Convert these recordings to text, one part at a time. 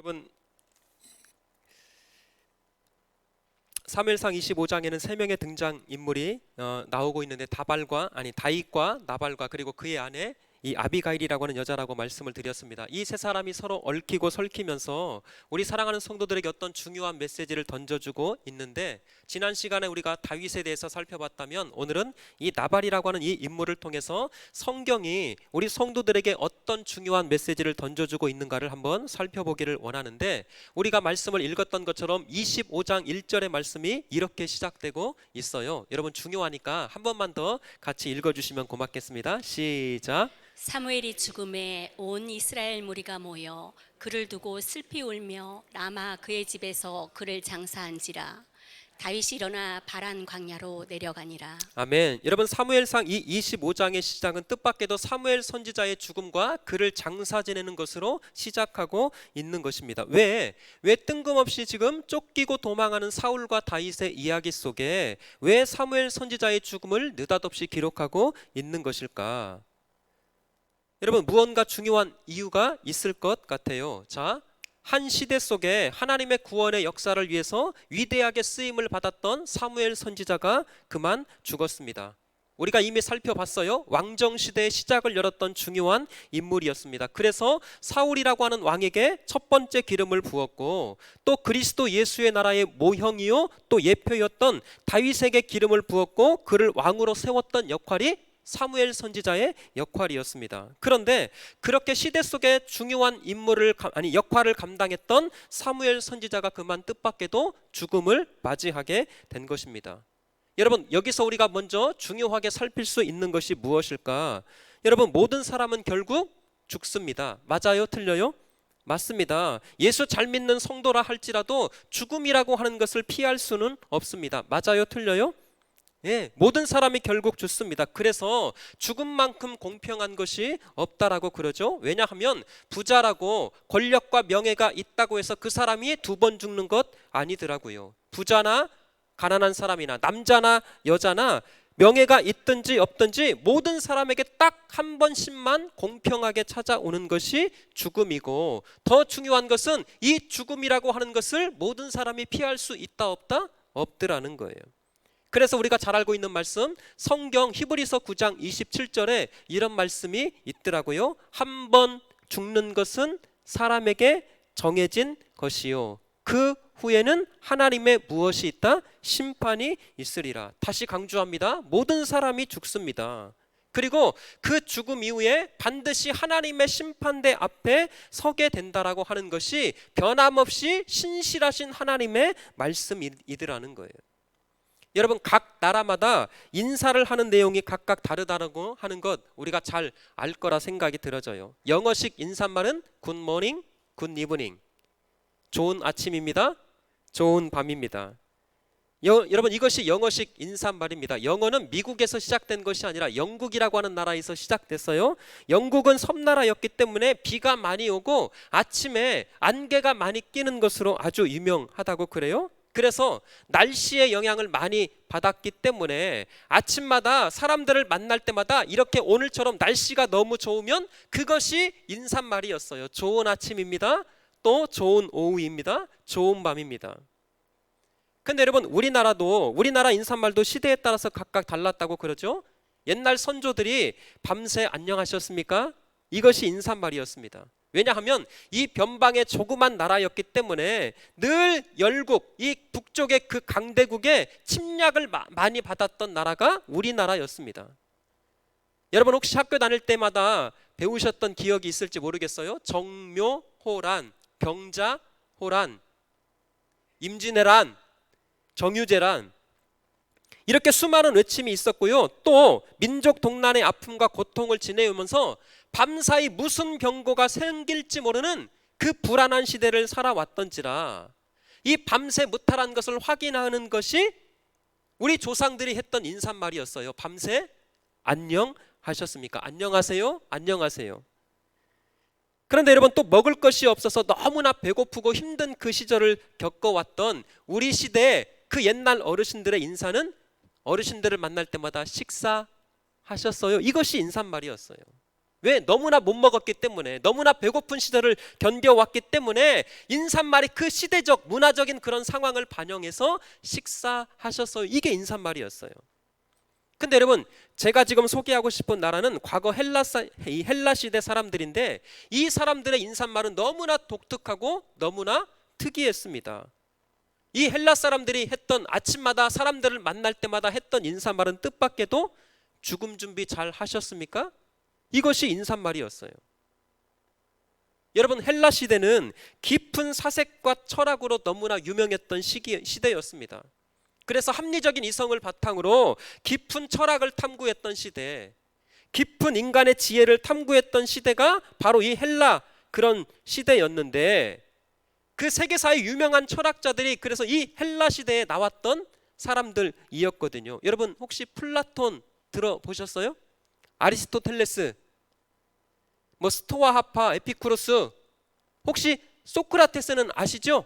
여러분, 사무엘상 25장에는 세 명의 등장 인물이 나오고 있는데 다윗과 나발과 그리고 그의 아내 이 아비가일이라고 하는 여자라고 말씀을 드렸습니다. 이 세 사람이 서로 얽히고 설키면서 우리 사랑하는 성도들에게 어떤 중요한 메시지를 던져주고 있는데, 지난 시간에 우리가 다윗에 대해서 살펴봤다면 오늘은 이 나발이라고 하는 이 인물을 통해서 성경이 우리 성도들에게 어떤 중요한 메시지를 던져주고 있는가를 한번 살펴보기를 원하는데, 우리가 말씀을 읽었던 것처럼 25장 1절의 말씀이 이렇게 시작되고 있어요. 여러분, 중요하니까 한 번만 더 같이 읽어주시면 고맙겠습니다. 시작. 사무엘이 죽음에 온 이스라엘 무리가 모여 그를 두고 슬피 울며 라마 그의 집에서 그를 장사한지라. 다윗이 일어나 바란 광야로 내려가니라. 아멘. 여러분, 사무엘상 이 25장의 시작은 뜻밖에도 사무엘 선지자의 죽음과 그를 장사 지내는 것으로 시작하고 있는 것입니다. 왜 뜬금없이 지금 쫓기고 도망하는 사울과 다윗의 이야기 속에 왜 사무엘 선지자의 죽음을 느닷없이 기록하고 있는 것일까? 여러분, 무언가 중요한 이유가 있을 것 같아요. 자, 한 시대 속에 하나님의 구원의 역사를 위해서 위대하게 쓰임을 받았던 사무엘 선지자가 그만 죽었습니다. 우리가 이미 살펴봤어요. 왕정시대의 시작을 열었던 중요한 인물이었습니다. 그래서 사울이라고 하는 왕에게 첫 번째 기름을 부었고, 또 그리스도 예수의 나라의 모형이요 또 예표였던 다윗에게 기름을 부었고 그를 왕으로 세웠던 역할이 사무엘 선지자의 역할이었습니다. 그런데 그렇게 시대 속에 중요한 역할을 감당했던 사무엘 선지자가 그만 뜻밖에도 죽음을 맞이하게 된 것입니다. 여러분, 여기서 우리가 먼저 중요하게 살필 수 있는 것이 무엇일까? 여러분, 모든 사람은 결국 죽습니다. 맞아요? 틀려요? 맞습니다. 예수 잘 믿는 성도라 할지라도 죽음이라고 하는 것을 피할 수는 없습니다. 맞아요? 틀려요? 예, 모든 사람이 결국 죽습니다. 그래서 죽음만큼 공평한 것이 없다라고 그러죠. 왜냐하면 부자라고 권력과 명예가 있다고 해서 그 사람이 두 번 죽는 것 아니더라고요. 부자나 가난한 사람이나 남자나 여자나 명예가 있든지 없든지 모든 사람에게 딱 한 번씩만 공평하게 찾아오는 것이 죽음이고, 더 중요한 것은 이 죽음이라고 하는 것을 모든 사람이 피할 수 있다 없다? 없더라는 거예요. 그래서 우리가 잘 알고 있는 말씀, 성경 히브리서 9장 27절에 이런 말씀이 있더라고요. 한 번 죽는 것은 사람에게 정해진 것이요, 그 후에는 하나님의 무엇이 있다? 심판이 있으리라. 다시 강조합니다. 모든 사람이 죽습니다. 그리고 그 죽음 이후에 반드시 하나님의 심판대 앞에 서게 된다라고 하는 것이 변함없이 신실하신 하나님의 말씀이더라는 거예요. 여러분, 각 나라마다 인사를 하는 내용이 각각 다르다고 하는 것 우리가 잘 알 거라 생각이 들어져요. 영어식 인사말은 Good morning, Good evening. 좋은 아침입니다, 좋은 밤입니다. 여러분, 이것이 영어식 인사말입니다. 영어는 미국에서 시작된 것이 아니라 영국이라고 하는 나라에서 시작됐어요. 영국은 섬나라였기 때문에 비가 많이 오고 아침에 안개가 많이 끼는 것으로 아주 유명하다고 그래요. 그래서 날씨의 영향을 많이 받았기 때문에 아침마다 사람들을 만날 때마다 이렇게 오늘처럼 날씨가 너무 좋으면 그것이 인사말이었어요. 좋은 아침입니다, 또 좋은 오후입니다, 좋은 밤입니다. 근데 여러분, 우리나라 인사말도 시대에 따라서 각각 달랐다고 그러죠. 옛날 선조들이 밤새 안녕하셨습니까? 이것이 인사말이었습니다. 왜냐하면 이 변방의 조그만 나라였기 때문에 늘 열국, 이 북쪽의 그 강대국의 침략을 많이 받았던 나라가 우리나라였습니다. 여러분, 혹시 학교 다닐 때마다 배우셨던 기억이 있을지 모르겠어요. 정묘호란, 병자호란, 임진왜란, 정유재란, 이렇게 수많은 외침이 있었고요. 또 민족 동란의 아픔과 고통을 지내오면서 밤사이 무슨 병고가 생길지 모르는 그 불안한 시대를 살아왔던지라 이 밤새 무탈한 것을 확인하는 것이 우리 조상들이 했던 인사말이었어요. 밤새 안녕하셨습니까? 안녕하세요? 안녕하세요. 그런데 여러분, 또 먹을 것이 없어서 너무나 배고프고 힘든 그 시절을 겪어왔던 우리 시대의 그 옛날 어르신들의 인사는 어르신들을 만날 때마다 식사하셨어요? 이것이 인사말이었어요. 왜? 너무나 못 먹었기 때문에, 너무나 배고픈 시절을 견뎌왔기 때문에 인사말이 그 시대적 문화적인 그런 상황을 반영해서 식사하셨어요. 이게 인사말이었어요. 근데 여러분, 제가 지금 소개하고 싶은 나라는 과거 헬라 시대 사람들인데, 이 사람들의 인사말은 너무나 독특하고 너무나 특이했습니다. 이 헬라 사람들이 했던, 아침마다 사람들을 만날 때마다 했던 인사말은 뜻밖에도 죽음 준비 잘 하셨습니까? 이것이 인사말이었어요. 여러분, 헬라 시대는 깊은 사색과 철학으로 너무나 유명했던 시대였습니다. 그래서 합리적인 이성을 바탕으로 깊은 철학을 탐구했던 시대, 깊은 인간의 지혜를 탐구했던 시대가 바로 이 헬라 그런 시대였는데, 그 세계사의 유명한 철학자들이 그래서 이 헬라 시대에 나왔던 사람들이었거든요. 여러분, 혹시 플라톤 들어보셨어요? 아리스토텔레스, 스토아하파, 에피쿠로스, 혹시 소크라테스는 아시죠?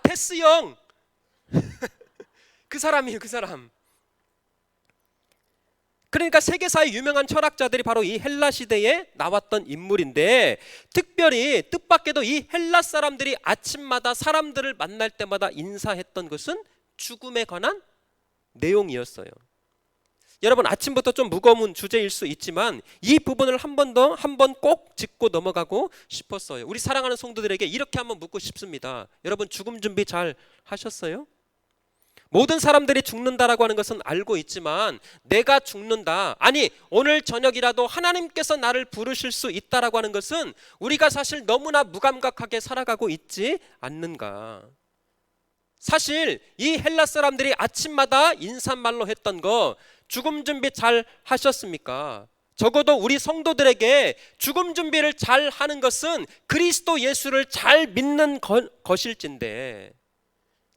테스형 그 사람이에요. 그 사람. 그러니까 세계사의 유명한 철학자들이 바로 이 헬라 시대에 나왔던 인물인데, 특별히 뜻밖에도 이 헬라 사람들이 아침마다 사람들을 만날 때마다 인사했던 것은 죽음에 관한 내용이었어요. 여러분, 아침부터 좀 무거운 주제일 수 있지만 이 부분을 한 번 꼭 짚고 넘어가고 싶었어요. 우리 사랑하는 성도들에게 이렇게 한번 묻고 싶습니다. 여러분, 죽음 준비 잘 하셨어요? 모든 사람들이 죽는다라고 하는 것은 알고 있지만, 내가 죽는다, 아니 오늘 저녁이라도 하나님께서 나를 부르실 수 있다라고 하는 것은 우리가 사실 너무나 무감각하게 살아가고 있지 않는가. 사실 이 헬라 사람들이 아침마다 인사말로 했던 거, 죽음 준비 잘 하셨습니까? 적어도 우리 성도들에게 죽음 준비를 잘 하는 것은 그리스도 예수를 잘 믿는 것일진데,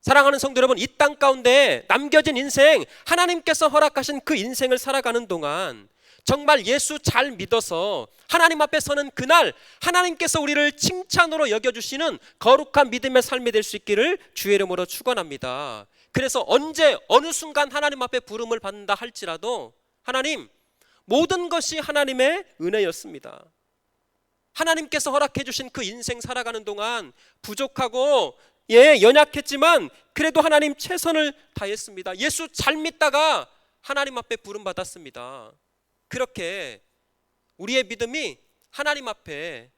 사랑하는 성도 여러분, 이 땅 가운데 남겨진 인생, 하나님께서 허락하신 그 인생을 살아가는 동안 정말 예수 잘 믿어서 하나님 앞에 서는 그날 하나님께서 우리를 칭찬으로 여겨주시는 거룩한 믿음의 삶이 될 수 있기를 주의 이름으로 축원합니다. 그래서 언제 어느 순간 하나님 앞에 부름을 받는다 할지라도, 하나님, 모든 것이 하나님의 은혜였습니다. 하나님께서 허락해 주신 그 인생 살아가는 동안 부족하고 연약했지만 그래도 하나님 최선을 다했습니다. 예수 잘 믿다가 하나님 앞에 부름 받았습니다. 그렇게 우리의 믿음이 하나님 앞에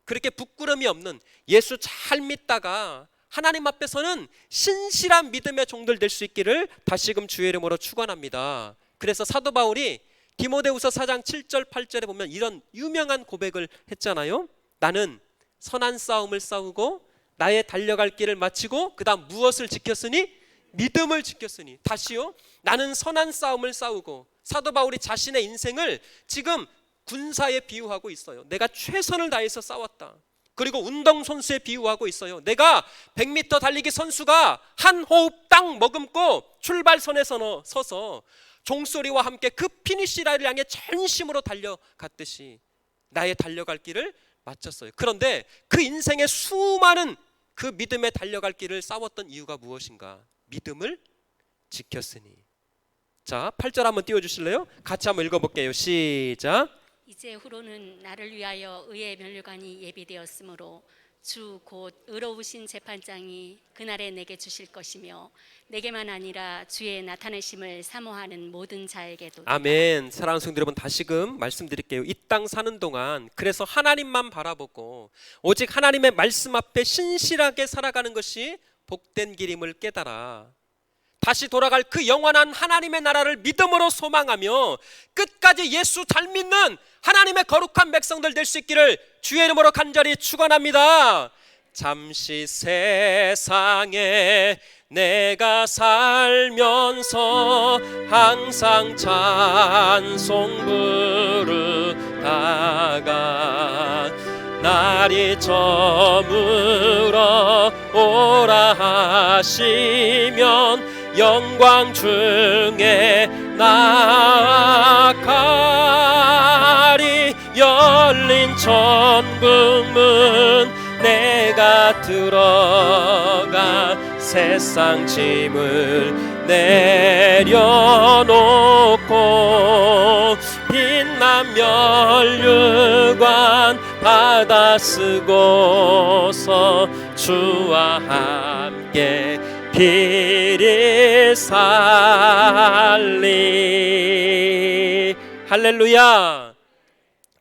그렇게 부끄러움이 없는, 예수 잘 믿다가 하나님 앞에서는 신실한 믿음의 종들 될 수 있기를 다시금 주의 이름으로 축원합니다. 그래서 사도 바울이 디모데후서 4장 7절 8절에 보면 이런 유명한 고백을 했잖아요. 나는 선한 싸움을 싸우고 나의 달려갈 길을 마치고 그 다음 무엇을 지켰으니? 믿음을 지켰으니. 다시요, 나는 선한 싸움을 싸우고. 사도 바울이 자신의 인생을 지금 군사에 비유하고 있어요. 내가 최선을 다해서 싸웠다. 그리고 운동선수에 비유하고 있어요. 내가 100m 달리기 선수가 한 호흡 딱 머금고 출발선에 서서 종소리와 함께 그 피니시 라인을 향해 전심으로 달려갔듯이 나의 달려갈 길을 마쳤어요. 그런데 그 인생의 수많은 그 믿음에 달려갈 길을 싸웠던 이유가 무엇인가? 믿음을 지켰으니. 자, 8절 한번 띄워주실래요? 같이 한번 읽어볼게요. 시작. 이제 후로는 나를 위하여 의의 면류관이 예비되었으므로 주 곧 의로우신 재판장이 그날에 내게 주실 것이며, 내게만 아니라 주의 나타내심을 사모하는 모든 자에게도. 아멘. 사랑하는 성도 여러분, 다시금 말씀드릴게요. 이 땅 사는 동안 그래서 하나님만 바라보고 오직 하나님의 말씀 앞에 신실하게 살아가는 것이 복된 길임을 깨달아 다시 돌아갈 그 영원한 하나님의 나라를 믿음으로 소망하며 끝까지 예수 잘 믿는 하나님의 거룩한 백성들 될 수 있기를 주의 이름으로 간절히 축원합니다. 잠시 세상에 내가 살면서 항상 찬송 부르다가 날이 저물어 오라 하시면 영광 중에 나아가리. 열린 천국문 내가 들어가 세상 짐을 내려놓고 빛나 멸류관 받아 쓰고서 주와 함께 길이 살리. 할렐루야.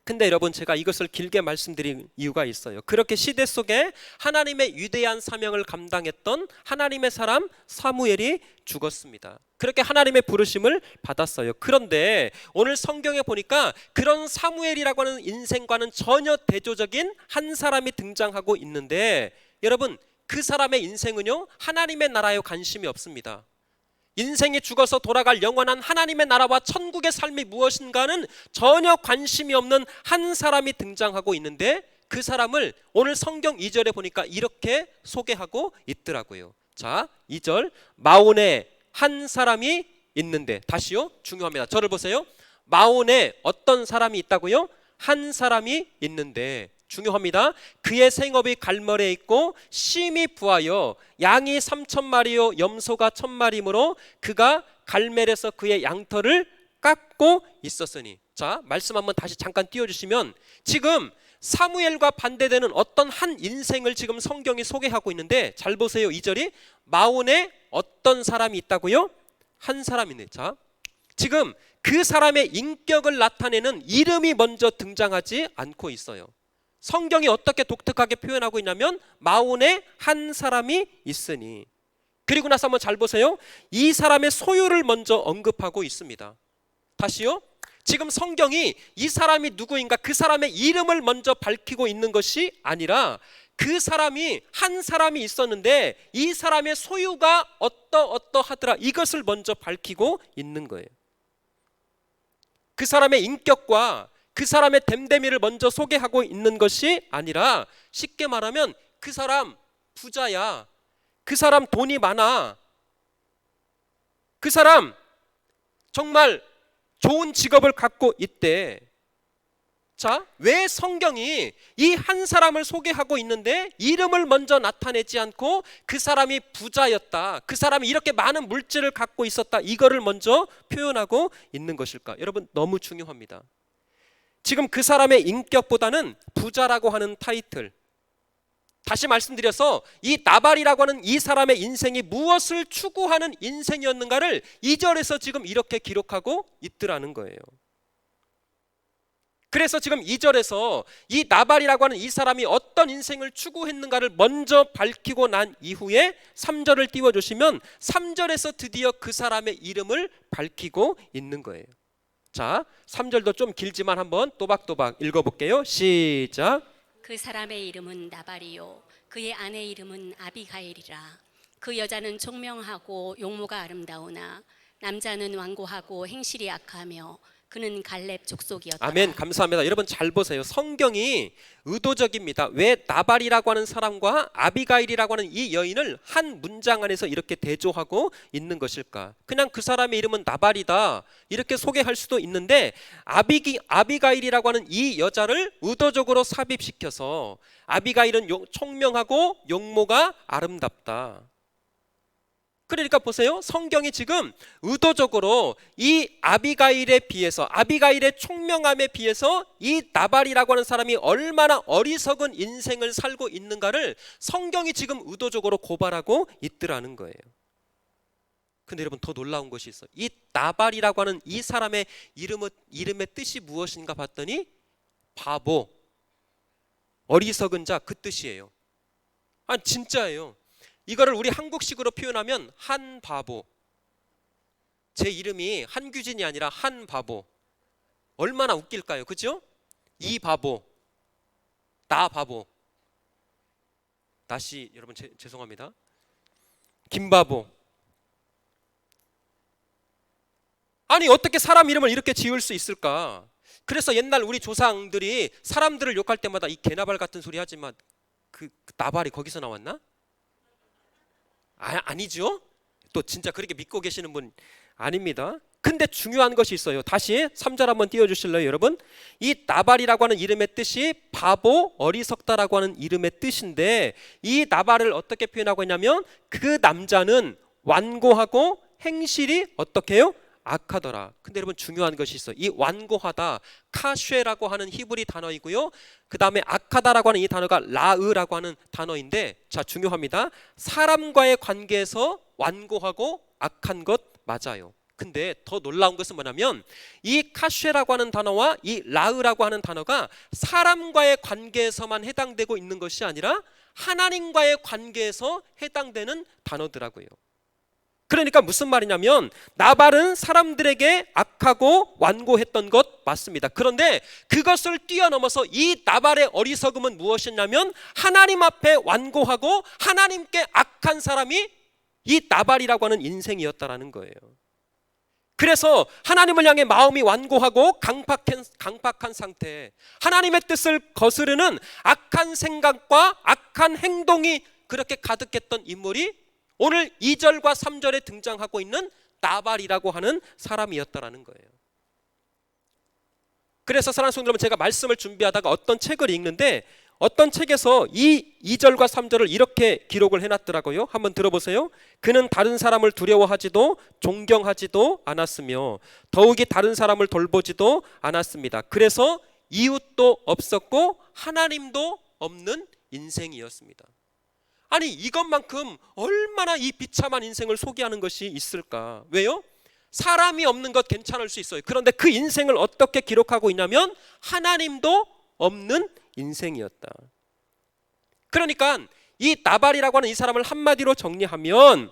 근데 여러분, 제가 이것을 길게 말씀드린 이유가 있어요. 그렇게 시대 속에 하나님의 위대한 사명을 감당했던 하나님의 사람 사무엘이 죽었습니다. 그렇게 하나님의 부르심을 받았어요. 그런데 오늘 성경에 보니까 그런 사무엘이라고 하는 인생과는 전혀 대조적인 한 사람이 등장하고 있는데, 여러분, 그 사람의 인생은요, 하나님의 나라에 관심이 없습니다. 인생이 죽어서 돌아갈 영원한 하나님의 나라와 천국의 삶이 무엇인가는 전혀 관심이 없는 한 사람이 등장하고 있는데, 그 사람을 오늘 성경 2절에 보니까 이렇게 소개하고 있더라고요. 자, 2절, 마온에 한 사람이 있는데, 다시요, 중요합니다. 저를 보세요. 마온에 어떤 사람이 있다고요? 한 사람이 있는데, 중요합니다. 그의 생업이 갈멜에 있고 심이 부하여 양이 3,000마리요 염소가 1,000마리이므로 그가 갈멜에서 그의 양털을 깎고 있었으니. 자, 말씀 한번 다시 잠깐 띄워주시면, 지금 사무엘과 반대되는 어떤 한 인생을 지금 성경이 소개하고 있는데, 잘 보세요. 2절이 마온에 어떤 사람이 있다고요? 한 사람이네. 자, 지금 그 사람의 인격을 나타내는 이름이 먼저 등장하지 않고 있어요. 성경이 어떻게 독특하게 표현하고 있냐면 마온에 한 사람이 있으니. 그리고 나서 한번 잘 보세요. 이 사람의 소유를 먼저 언급하고 있습니다. 다시요. 지금 성경이 이 사람이 누구인가, 그 사람의 이름을 먼저 밝히고 있는 것이 아니라 그 사람이 한 사람이 있었는데 이 사람의 소유가 어떠하더라, 이것을 먼저 밝히고 있는 거예요. 그 사람의 인격과 그 사람의 됨됨이를 먼저 소개하고 있는 것이 아니라, 쉽게 말하면 그 사람 부자야, 그 사람 돈이 많아, 그 사람 정말 좋은 직업을 갖고 있대. 자, 왜 성경이 이 한 사람을 소개하고 있는데 이름을 먼저 나타내지 않고 그 사람이 부자였다, 그 사람이 이렇게 많은 물질을 갖고 있었다, 이거를 먼저 표현하고 있는 것일까? 여러분, 너무 중요합니다. 지금 그 사람의 인격보다는 부자라고 하는 타이틀, 다시 말씀드려서 이 나발이라고 하는 이 사람의 인생이 무엇을 추구하는 인생이었는가를 2절에서 지금 이렇게 기록하고 있더라는 거예요. 그래서 지금 2절에서 이 나발이라고 하는 이 사람이 어떤 인생을 추구했는가를 먼저 밝히고 난 이후에 3절을 띄워주시면 3절에서 드디어 그 사람의 이름을 밝히고 있는 거예요. 자, 3절도 좀 길지만 한번 또박또박 읽어볼게요. 시작. 그 사람의 이름은 나발이요 그의 아내 이름은 아비가일이라. 그 여자는 총명하고 용모가 아름다우나 남자는 완고하고 행실이 악하며 그는 갈렙 족속이었다. 아멘. 감사합니다. 여러분, 잘 보세요. 성경이 의도적입니다. 왜 나발이라고 하는 사람과 아비가일이라고 하는 이 여인을 한 문장 안에서 이렇게 대조하고 있는 것일까? 그냥 그 사람의 이름은 나발이다 이렇게 소개할 수도 있는데, 아비가일이라고 하는 이 여자를 의도적으로 삽입시켜서 아비가일은 총명하고 용모가 아름답다. 그러니까 보세요. 성경이 지금 의도적으로 이 아비가일에 비해서, 아비가일의 총명함에 비해서 이 나발이라고 하는 사람이 얼마나 어리석은 인생을 살고 있는가를 성경이 지금 의도적으로 고발하고 있더라는 거예요. 근데 여러분, 더 놀라운 것이 있어요. 이 나발이라고 하는 이 사람의 이름의 뜻이 무엇인가 봤더니 바보, 어리석은 자, 그 뜻이에요. 아니, 진짜예요. 이거를 우리 한국식으로 표현하면 한 바보. 제 이름이 한규진이 아니라 한 바보. 얼마나 웃길까요? 그죠? 이 바보, 나 바보. 다시 여러분, 죄송합니다. 김바보. 아니, 어떻게 사람 이름을 이렇게 지을 수 있을까? 그래서 옛날 우리 조상들이 사람들을 욕할 때마다 이 개나발 같은 소리 하지만 그 나발이 거기서 나왔나? 아니죠? 또 진짜 그렇게 믿고 계시는 분 아닙니다. 근데 중요한 것이 있어요. 다시 3절 한번 띄워주실래요, 여러분? 이 나발이라고 하는 이름의 뜻이 바보, 어리석다라고 하는 이름의 뜻인데, 이 나발을 어떻게 표현하고 있냐면 그 남자는 완고하고 행실이 어떻게 해요? 악하더라. 근데 여러분 중요한 것이 있어요. 이 완고하다, 카쉐라고 하는 히브리 단어이고요. 그 다음에 악하다라고 하는 이 단어가 라으라고 하는 단어인데, 자 중요합니다. 사람과의 관계에서 완고하고 악한 것 맞아요. 근데 더 놀라운 것은 뭐냐면 이 카쉐라고 하는 단어와 이 라으라고 하는 단어가 사람과의 관계에서만 해당되고 있는 것이 아니라 하나님과의 관계에서 해당되는 단어더라고요. 그러니까 무슨 말이냐면 나발은 사람들에게 악하고 완고했던 것 맞습니다. 그런데 그것을 뛰어넘어서 이 나발의 어리석음은 무엇이냐면 하나님 앞에 완고하고 하나님께 악한 사람이 이 나발이라고 하는 인생이었다라는 거예요. 그래서 하나님을 향해 마음이 완고하고 강팍한 상태, 하나님의 뜻을 거스르는 악한 생각과 악한 행동이 그렇게 가득했던 인물이 오늘 2절과 3절에 등장하고 있는 나발이라고 하는 사람이었다라는 거예요. 그래서 사랑하는 성도 여러분, 제가 말씀을 준비하다가 어떤 책을 읽는데 어떤 책에서 이 2절과 3절을 이렇게 기록을 해놨더라고요. 한번 들어보세요. 그는 다른 사람을 두려워하지도 존경하지도 않았으며 더욱이 다른 사람을 돌보지도 않았습니다. 그래서 이웃도 없었고 하나님도 없는 인생이었습니다. 아니 이것만큼 얼마나 이 비참한 인생을 소개하는 것이 있을까? 왜요? 사람이 없는 것 괜찮을 수 있어요. 그런데 그 인생을 어떻게 기록하고 있냐면 하나님도 없는 인생이었다. 그러니까 이 나발이라고 하는 이 사람을 한마디로 정리하면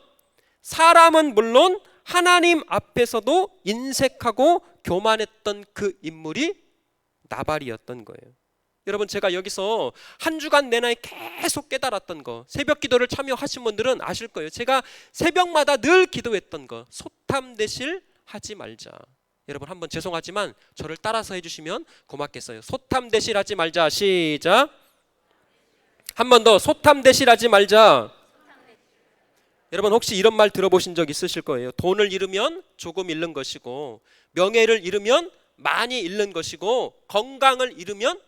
사람은 물론 하나님 앞에서도 인색하고 교만했던 그 인물이 나발이었던 거예요. 여러분 제가 여기서 한 주간 내내 계속 깨달았던 거, 새벽 기도를 참여하신 분들은 아실 거예요. 제가 새벽마다 늘 기도했던 거, 소탐대실 하지 말자. 여러분 한번 죄송하지만 저를 따라서 해주시면 고맙겠어요. 소탐대실 하지 말자. 시작. 한 번 더. 소탐대실 하지 말자. 여러분 혹시 이런 말 들어보신 적 있으실 거예요. 돈을 잃으면 조금 잃는 것이고, 명예를 잃으면 많이 잃는 것이고, 건강을 잃으면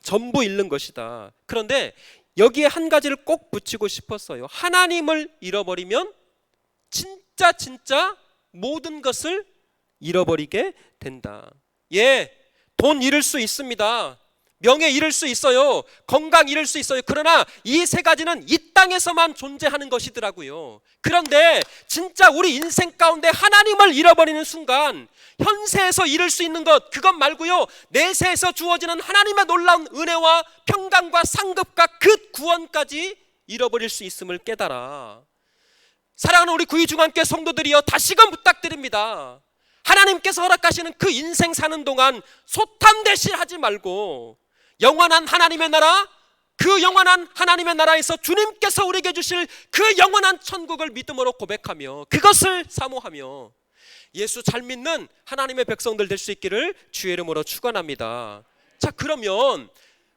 전부 잃는 것이다. 그런데 여기에 한 가지를 꼭 붙이고 싶었어요. 하나님을 잃어버리면 진짜 모든 것을 잃어버리게 된다. 예, 돈 잃을 수 있습니다. 명예 잃을 수 있어요. 건강 잃을 수 있어요. 그러나 이 세 가지는 이 땅에서만 존재하는 것이더라고요. 그런데 진짜 우리 인생 가운데 하나님을 잃어버리는 순간 현세에서 잃을 수 있는 것, 그것 말고요, 내세에서 주어지는 하나님의 놀라운 은혜와 평강과 상급과 그 구원까지 잃어버릴 수 있음을 깨달아. 사랑하는 우리 구의중앙교회 성도들이여, 다시금 부탁드립니다. 하나님께서 허락하시는 그 인생 사는 동안 소탐대실하지 말고 영원한 하나님의 나라, 그 영원한 하나님의 나라에서 주님께서 우리에게 주실 그 영원한 천국을 믿음으로 고백하며 그것을 사모하며 예수 잘 믿는 하나님의 백성들 될 수 있기를 주의 이름으로 축원합니다. 자, 그러면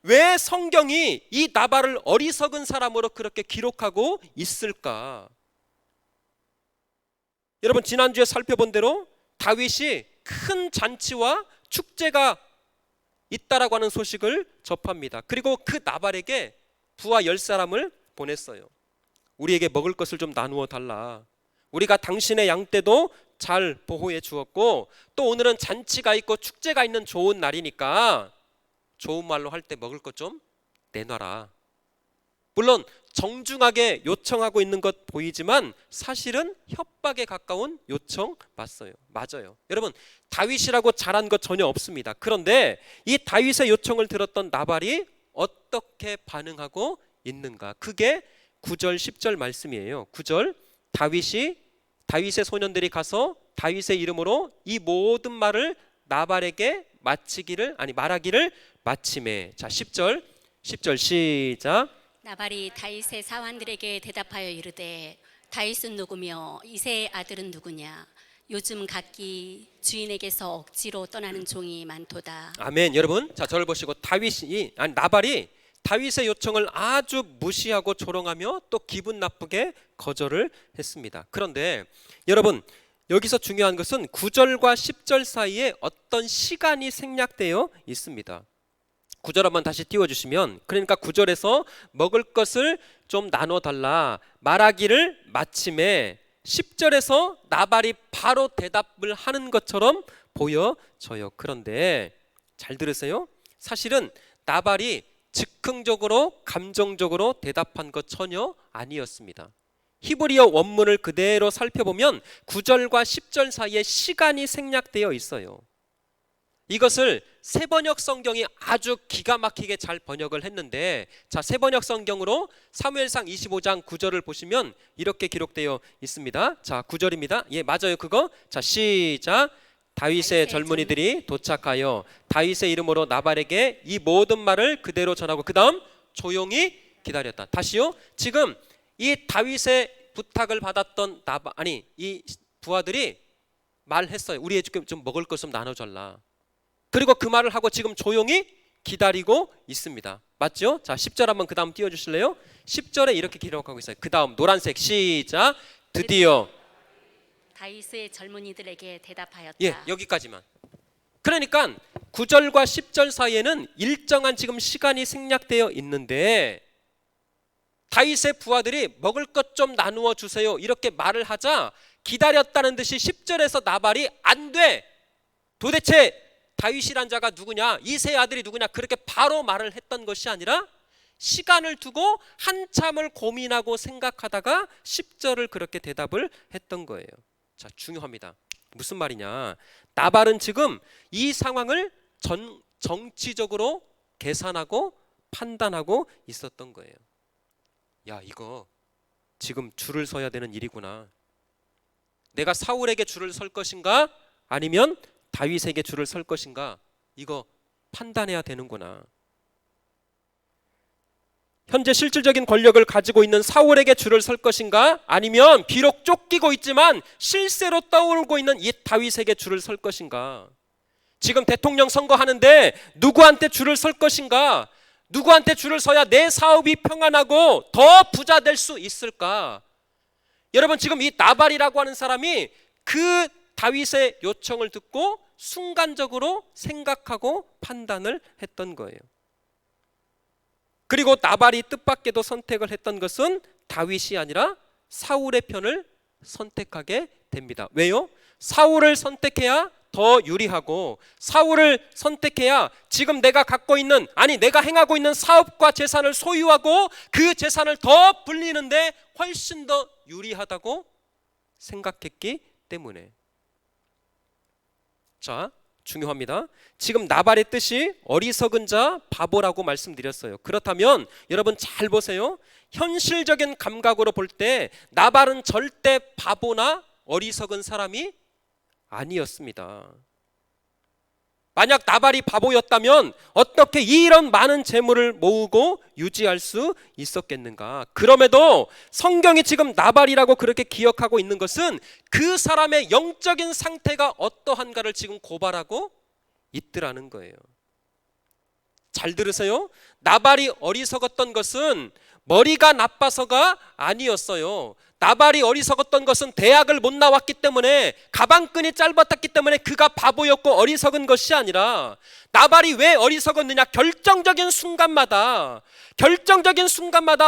왜 성경이 이 나발을 어리석은 사람으로 그렇게 기록하고 있을까? 여러분 지난주에 살펴본 대로 다윗이 큰 잔치와 축제가 있다라고 하는 소식을 접합니다. 그리고 그 나발에게 부하 10사람을 보냈어요. 우리에게 먹을 것을 좀 나누어 달라. 우리가 당신의 양떼도 잘 보호해 주었고 또 오늘은 잔치가 있고 축제가 있는 좋은 날이니까 좋은 말로 할 때 먹을 것 좀 내놔라. 물론 정중하게 요청하고 있는 것 보이지만 사실은 협박에 가까운 요청 맞아요. 여러분 다윗이라고 잘한 것 전혀 없습니다. 그런데 이 다윗의 요청을 들었던 나발이 어떻게 반응하고 있는가? 그게 9절 10절 말씀이에요. 9절 다윗의 소년들이 가서 다윗의 이름으로 이 모든 말을 나발에게 말하기를 마침에. 자 10절 시작. 나발이 다윗의 사환들에게 대답하여 이르되 다윗은 누구며 이새의 아들은 누구냐? 요즘 각기 주인에게서 억지로 떠나는 종이 많도다. 아멘. 여러분 자 저를 보시고 나발이 다윗의 요청을 아주 무시하고 조롱하며 또 기분 나쁘게 거절을 했습니다. 그런데 여러분 여기서 중요한 것은 9절과 10절 사이에 어떤 시간이 생략되어 있습니다. 9절 한번 다시 띄워주시면, 그러니까 9절에서 먹을 것을 좀 나눠달라 말하기를 마침에 10절에서 나발이 바로 대답을 하는 것처럼 보여져요. 그런데 잘 들으세요. 사실은 나발이 즉흥적으로 감정적으로 대답한 것 전혀 아니었습니다. 히브리어 원문을 그대로 살펴보면 9절과 10절 사이에 시간이 생략되어 있어요. 이것을 새번역 성경이 아주 기가 막히게 잘 번역을 했는데, 자, 새번역 성경으로 사무엘상 25장 9절을 보시면 이렇게 기록되어 있습니다. 자, 9절입니다. 예, 맞아요. 그거. 자, 시작. 다윗의 젊은이들이 도착하여 다윗의 이름으로 나발에게 이 모든 말을 그대로 전하고 그 다음 조용히 기다렸다. 다시요. 지금 이 다윗의 부탁을 받았던 이 부하들이 말했어요. 우리 좀 먹을 것 좀 나눠달라. 그리고 그 말을 하고 지금 조용히 기다리고 있습니다. 맞죠? 자, 10절 한번 그 다음 띄워주실래요? 10절에 이렇게 기록하고 있어요. 그 다음 노란색 시작. 드디어 다윗의 젊은이들에게 대답하였다. 예, 여기까지만. 그러니까 9절과 10절 사이에는 일정한 지금 시간이 생략되어 있는데, 다윗의 부하들이 먹을 것 좀 나누어 주세요 이렇게 말을 하자 기다렸다는 듯이 10절에서 나발이 안 돼, 도대체 다윗이란 자가 누구냐, 이새의 아들이 누구냐, 그렇게 바로 말을 했던 것이 아니라 시간을 두고 한참을 고민하고 생각하다가 10절을 그렇게 대답을 했던 거예요. 자, 중요합니다. 무슨 말이냐, 나발은 지금 이 상황을 정치적으로 계산하고 판단하고 있었던 거예요. 야, 이거 지금 줄을 서야 되는 일이구나. 내가 사울에게 줄을 설 것인가 아니면 다윗에게 줄을 설 것인가, 이거 판단해야 되는구나. 현재 실질적인 권력을 가지고 있는 사울에게 줄을 설 것인가 아니면 비록 쫓기고 있지만 실세로 떠오르고 있는 이 다윗에게 줄을 설 것인가. 지금 대통령 선거하는데 누구한테 줄을 설 것인가, 누구한테 줄을 서야 내 사업이 평안하고 더 부자 될 수 있을까. 여러분, 지금 이 나발이라고 하는 사람이 그 다윗의 요청을 듣고 순간적으로 생각하고 판단을 했던 거예요. 그리고 나발이 뜻밖에도 선택을 했던 것은 다윗이 아니라 사울의 편을 선택하게 됩니다. 왜요? 사울을 선택해야 더 유리하고, 사울을 선택해야 지금 내가 갖고 있는, 내가 행하고 있는 사업과 재산을 소유하고 그 재산을 더 불리는데 훨씬 더 유리하다고 생각했기 때문에. 자, 중요합니다. 지금 나발의 뜻이 어리석은 자, 바보라고 말씀드렸어요. 그렇다면 여러분 잘 보세요. 현실적인 감각으로 볼 때 나발은 절대 바보나 어리석은 사람이 아니었습니다. 만약 나발이 바보였다면 어떻게 이런 많은 재물을 모으고 유지할 수 있었겠는가? 그럼에도 성경이 지금 나발이라고 그렇게 기억하고 있는 것은 그 사람의 영적인 상태가 어떠한가를 지금 고발하고 있더라는 거예요. 잘 들으세요. 나발이 어리석었던 것은 머리가 나빠서가 아니었어요. 나발이 어리석었던 것은 대학을 못 나왔기 때문에, 가방끈이 짧았기 때문에 그가 바보였고 어리석은 것이 아니라, 나발이 왜 어리석었느냐, 결정적인 순간마다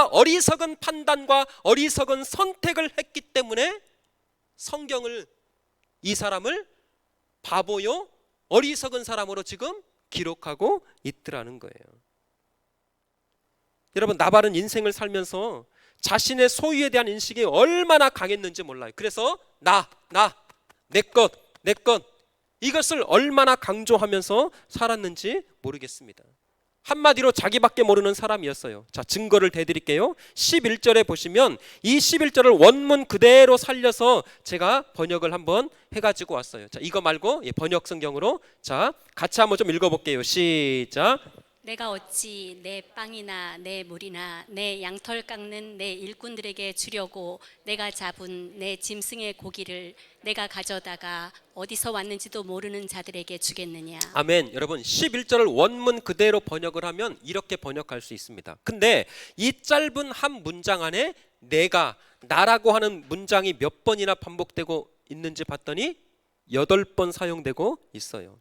어리석은 판단과 어리석은 선택을 했기 때문에 성경을 이 사람을 바보요 어리석은 사람으로 지금 기록하고 있더라는 거예요. 여러분, 나발은 인생을 살면서 자신의 소유에 대한 인식이 얼마나 강했는지 몰라요. 그래서 내 것 이것을 얼마나 강조하면서 살았는지 모르겠습니다. 한마디로 자기밖에 모르는 사람이었어요. 자, 증거를 대드릴게요. 11절에 보시면 이 11절을 원문 그대로 살려서 제가 번역을 한번 해가지고 왔어요. 자, 이거 말고 번역 성경으로, 자, 같이 한번 좀 읽어볼게요. 시작. 내가 어찌 내 빵이나 내 물이나 내 양털 깎는 내 일꾼들에게 주려고 내가 잡은 내 짐승의 고기를 내가 가져다가 어디서 왔는지도 모르는 자들에게 주겠느냐. 아멘. 여러분, 11절을 원문 그대로 번역을 하면 이렇게 번역할 수 있습니다. 근데 이 짧은 한 문장 안에 나라고 하는 문장이 몇 번이나 반복되고 있는지 봤더니 8번 사용되고 있어요.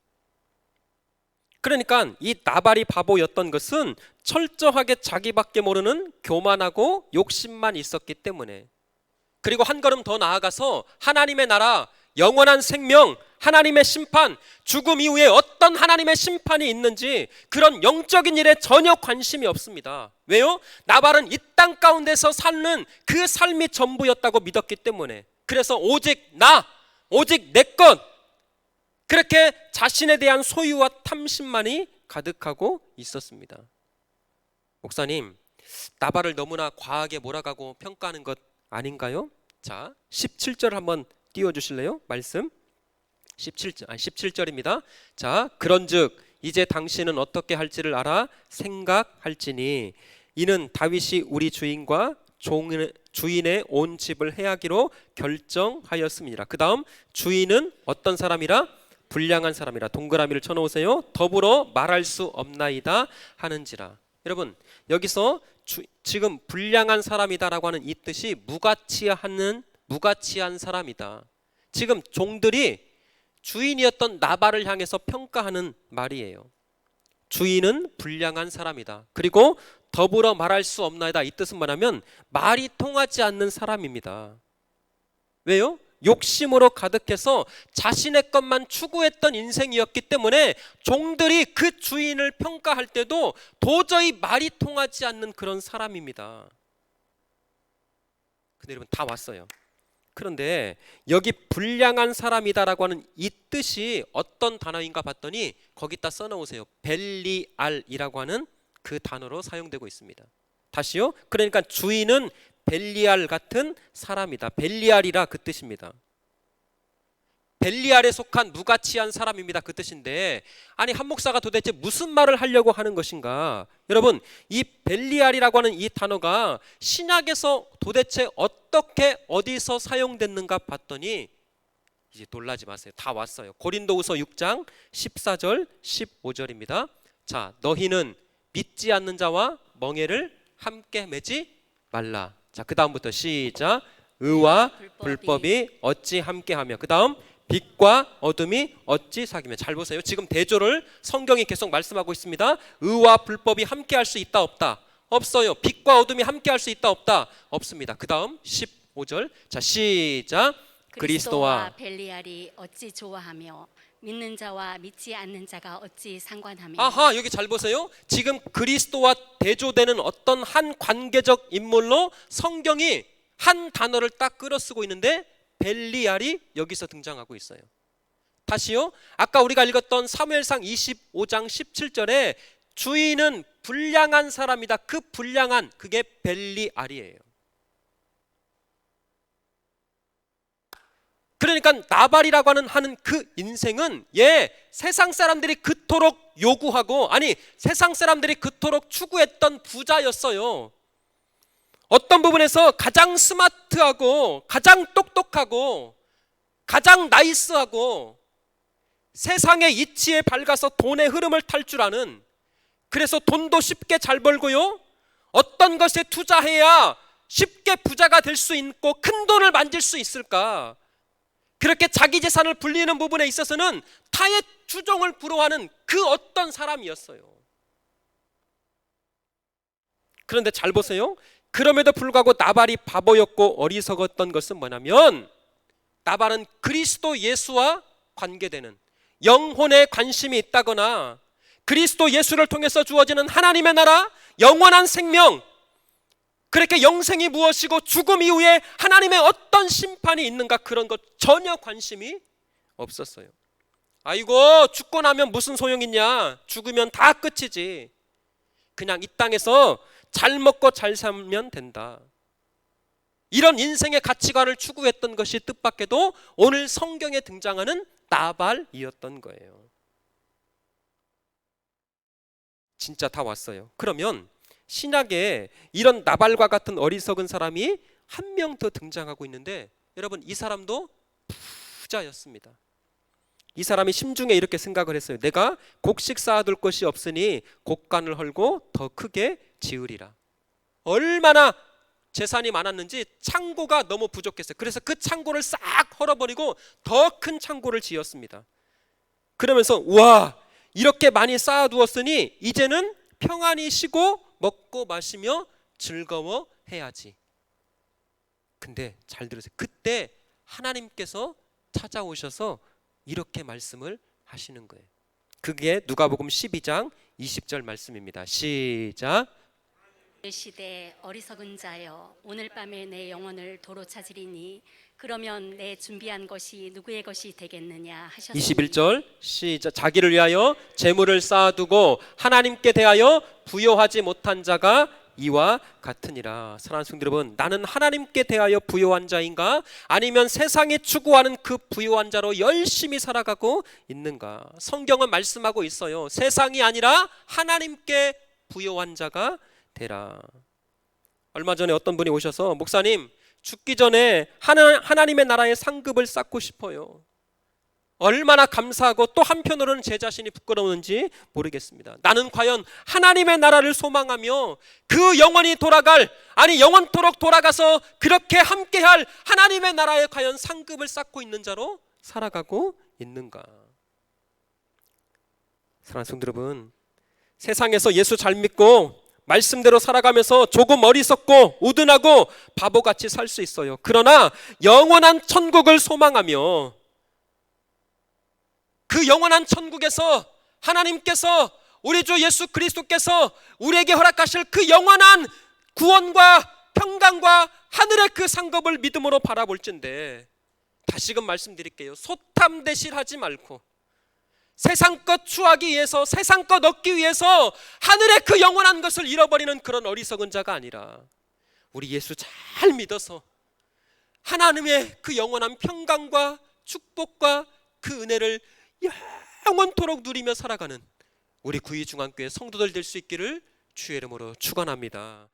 그러니까 이 나발이 바보였던 것은 철저하게 자기밖에 모르는 교만하고 욕심만 있었기 때문에, 그리고 한 걸음 더 나아가서 하나님의 나라, 영원한 생명, 하나님의 심판, 죽음 이후에 어떤 하나님의 심판이 있는지 그런 영적인 일에 전혀 관심이 없습니다. 왜요? 나발은 이 땅 가운데서 사는 그 삶이 전부였다고 믿었기 때문에. 그래서 오직 나, 오직 내 것, 그렇게 자신에 대한 소유와 탐심만이 가득하고 있었습니다. 목사님, 나발을 너무나 과하게 몰아가고 평가하는 것 아닌가요? 자, 17절 한번 띄워주실래요? 말씀 17절입니다. 자, 그런즉 이제 당신은 어떻게 할지를 알아 생각할지니 이는 다윗이 우리 주인과 주인의 온 집을 해하기로 결정하였습니다. 그 다음 주인은 어떤 사람이라? 불량한 사람이라. 동그라미를 쳐놓으세요. 더불어 말할 수 없나이다 하는지라. 여러분, 여기서 지금 불량한 사람이다라고 하는 이 뜻이 무가치한 사람이다. 지금 종들이 주인이었던 나발을 향해서 평가하는 말이에요. 주인은 불량한 사람이다. 그리고 더불어 말할 수 없나이다. 이 뜻은 뭐냐면 말이 통하지 않는 사람입니다. 왜요? 욕심으로 가득해서 자신의 것만 추구했던 인생이었기 때문에 종들이 그 주인을 평가할 때도 도저히 말이 통하지 않는 그런 사람입니다. 근데 여러분 다 왔어요. 그런데 여기 불량한 사람이다라고 하는 이 뜻이 어떤 단어인가 봤더니 거기다 써놓으세요. 벨리알이라고 하는 그 단어로 사용되고 있습니다. 다시요. 그러니까 주인은 벨리알 같은 사람이다. 벨리알이라 그 뜻입니다. 벨리알에 속한 무가치한 사람입니다. 그 뜻인데, 아니 한 목사가 도대체 무슨 말을 하려고 하는 것인가? 여러분, 이 벨리알이라고 하는 이 단어가 신약에서 도대체 어떻게 어디서 사용됐는가 봤더니 이제 놀라지 마세요. 다 왔어요. 고린도후서 6장 14절 15절입니다. 자, 너희는 믿지 않는 자와 멍에를 함께 매지 말라. 자, 그 다음부터 시작. 의와 불법이 어찌 함께하며, 그 다음 빛과 어둠이 어찌 사귀며. 잘 보세요. 지금 대조를 성경이 계속 말씀하고 있습니다. 의와 불법이 함께할 수 있다 없다? 없어요. 빛과 어둠이 함께할 수 있다 없다? 없습니다. 그 다음 15절. 자, 시작. 그리스도와 벨리알이 어찌 좋아하며 믿는 자와 믿지 않는 자가 어찌 상관하며. 아하, 여기 잘 보세요. 지금 그리스도와 대조되는 어떤 한 관계적 인물로 성경이 한 단어를 딱 끌어쓰고 있는데 벨리알이 여기서 등장하고 있어요. 다시요. 아까 우리가 읽었던 사무엘상 25장 17절에 주인은 불량한 사람이다. 그 불량한, 그게 벨리알이에요. 그러니까 나발이라고 하는 그 인생은 세상 사람들이 그토록 요구하고, 아니 세상 사람들이 그토록 추구했던 부자였어요. 어떤 부분에서 가장 스마트하고 가장 똑똑하고 가장 나이스하고 세상의 이치에 밝아서 돈의 흐름을 탈 줄 아는, 그래서 돈도 쉽게 잘 벌고요, 어떤 것에 투자해야 쉽게 부자가 될 수 있고 큰 돈을 만질 수 있을까, 그렇게 자기 재산을 불리는 부분에 있어서는 타의 추종을 부러워하는 그 어떤 사람이었어요. 그런데 잘 보세요. 그럼에도 불구하고 나발이 바보였고 어리석었던 것은 뭐냐면, 나발은 그리스도 예수와 관계되는 영혼에 관심이 있다거나 그리스도 예수를 통해서 주어지는 하나님의 나라, 영원한 생명, 그렇게 영생이 무엇이고 죽음 이후에 하나님의 어떤 심판이 있는가, 그런 것 전혀 관심이 없었어요. 아이고 죽고 나면 무슨 소용 있냐, 죽으면 다 끝이지, 그냥 이 땅에서 잘 먹고 잘 살면 된다, 이런 인생의 가치관을 추구했던 것이 뜻밖에도 오늘 성경에 등장하는 나발이었던 거예요. 진짜 다 왔어요. 그러면 신약에 이런 나발과 같은 어리석은 사람이 한 명 더 등장하고 있는데, 여러분 이 사람도 부자였습니다. 이 사람이 심중에 이렇게 생각을 했어요. 내가 곡식 쌓아둘 것이 없으니 곡간을 헐고 더 크게 지으리라. 얼마나 재산이 많았는지 창고가 너무 부족했어요. 그래서 그 창고를 싹 헐어버리고 더 큰 창고를 지었습니다. 그러면서 와, 이렇게 많이 쌓아두었으니 이제는 평안히 쉬고 먹고 마시며 즐거워해야지. 근데 잘 들으세요. 그때 하나님께서 찾아오셔서 이렇게 말씀을 하시는 거예요. 그게 누가복음 12장 20절 말씀입니다. 시작. 시대 어리석은 자여 오늘 밤에 내 영혼을 도로 찾으리니 그러면 내 준비한 것이 누구의 것이 되겠느냐 하셨으니 21절 시작. 자기를 위하여 재물을 쌓아두고 하나님께 대하여 부요하지 못한 자가 이와 같으니라. 사랑하는 성도 여러분, 나는 하나님께 대하여 부요한 자인가? 아니면 세상이 추구하는 그 부요한 자로 열심히 살아가고 있는가? 성경은 말씀하고 있어요. 세상이 아니라 하나님께 부요한 자가 되라. 얼마 전에 어떤 분이 오셔서 목사님, 죽기 전에 하나님의 나라의 상급을 쌓고 싶어요. 얼마나 감사하고 또 한편으로는 제 자신이 부끄러운지 모르겠습니다. 나는 과연 하나님의 나라를 소망하며 그 영원히 돌아갈, 아니 영원토록 돌아가서 그렇게 함께할 하나님의 나라에 과연 상급을 쌓고 있는 자로 살아가고 있는가? 사랑하는 성도 여러분, 세상에서 예수 잘 믿고 말씀대로 살아가면서 조금 어리석고 우둔하고 바보같이 살 수 있어요. 그러나 영원한 천국을 소망하며 그 영원한 천국에서 하나님께서, 우리 주 예수 그리스도께서 우리에게 허락하실 그 영원한 구원과 평강과 하늘의 그 상급을 믿음으로 바라볼진데, 다시금 말씀드릴게요. 소탐대실하지 말고 세상 것 추하기 위해서, 세상 것 얻기 위해서 하늘의 그 영원한 것을 잃어버리는 그런 어리석은 자가 아니라 우리 예수 잘 믿어서 하나님의 그 영원한 평강과 축복과 그 은혜를 영원토록 누리며 살아가는 우리 구의중앙교회 성도들 될 수 있기를 주의 이름으로 축원합니다.